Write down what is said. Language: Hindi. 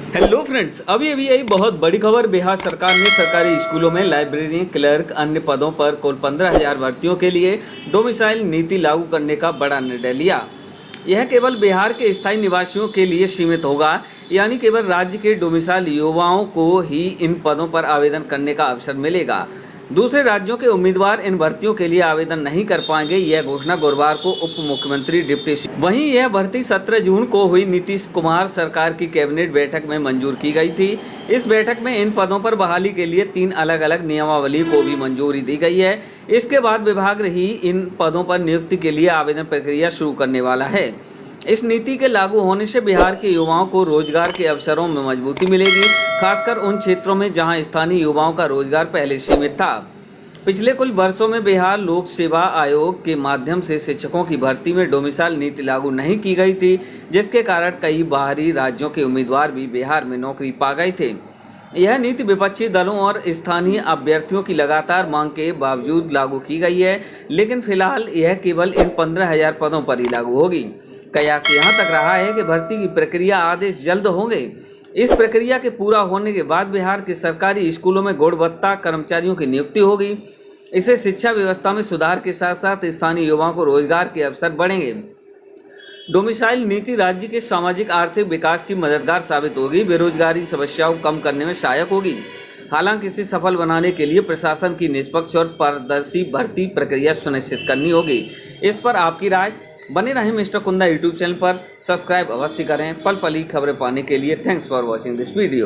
हेलो फ्रेंड्स, अभी अभी आई बहुत बड़ी खबर। बिहार सरकार ने सरकारी स्कूलों में लाइब्रेरी क्लर्क अन्य पदों पर कुल 15,000 भर्तियों के लिए डोमिसाइल नीति लागू करने का बड़ा निर्णय लिया। यह केवल बिहार के स्थायी निवासियों के लिए सीमित होगा, यानी केवल राज्य के डोमिसाइल युवाओं को ही इन पदों पर आवेदन करने का अवसर मिलेगा। दूसरे राज्यों के उम्मीदवार इन भर्तियों के लिए आवेदन नहीं कर पाएंगे। यह घोषणा गुरुवार को उप मुख्यमंत्री डिप्टी वहीं यह भर्ती 17 जून को हुई नीतीश कुमार सरकार की कैबिनेट बैठक में मंजूर की गई थी। इस बैठक में इन पदों पर बहाली के लिए 3 अलग अलग नियमावली को भी मंजूरी दी गई है। इसके बाद विभाग ही इन पदों पर नियुक्ति के लिए आवेदन प्रक्रिया शुरू करने वाला है। इस नीति के लागू होने से बिहार के युवाओं को रोजगार के अवसरों में मजबूती मिलेगी, खासकर उन क्षेत्रों में जहां स्थानीय युवाओं का रोजगार पहले सीमित था। पिछले कुछ वर्षों में बिहार लोक सेवा आयोग के माध्यम से शिक्षकों की भर्ती में डोमिसाइल नीति लागू नहीं की गई थी, जिसके कारण कई बाहरी राज्यों के उम्मीदवार भी बिहार में नौकरी पा गए थे। यह नीति विपक्षी दलों और स्थानीय अभ्यर्थियों की लगातार मांग के बावजूद लागू की गई है, लेकिन फिलहाल यह केवल इन 15,000 पदों पर ही लागू होगी। कयास यहाँ तक रहा है कि भर्ती की प्रक्रिया आदेश जल्द होंगे। इस प्रक्रिया के पूरा होने के बाद बिहार के सरकारी स्कूलों में गुणवत्ता कर्मचारियों की नियुक्ति होगी। इससे शिक्षा व्यवस्था में सुधार के साथ साथ स्थानीय युवाओं को रोजगार के अवसर बढ़ेंगे। डोमिसाइल नीति राज्य के सामाजिक आर्थिक विकास की मददगार साबित होगी, बेरोजगारी समस्याओं को कम करने में सहायक होगी। हालांकि इसे सफल बनाने के लिए प्रशासन की निष्पक्ष और पारदर्शी भर्ती प्रक्रिया सुनिश्चित करनी होगी। इस पर आपकी राय? बने रहें मिस्टर कुंदा यूट्यूब चैनल पर, सब्सक्राइब अवश्य करें। पल पल की खबरें पाने के लिए thanks for watching this video.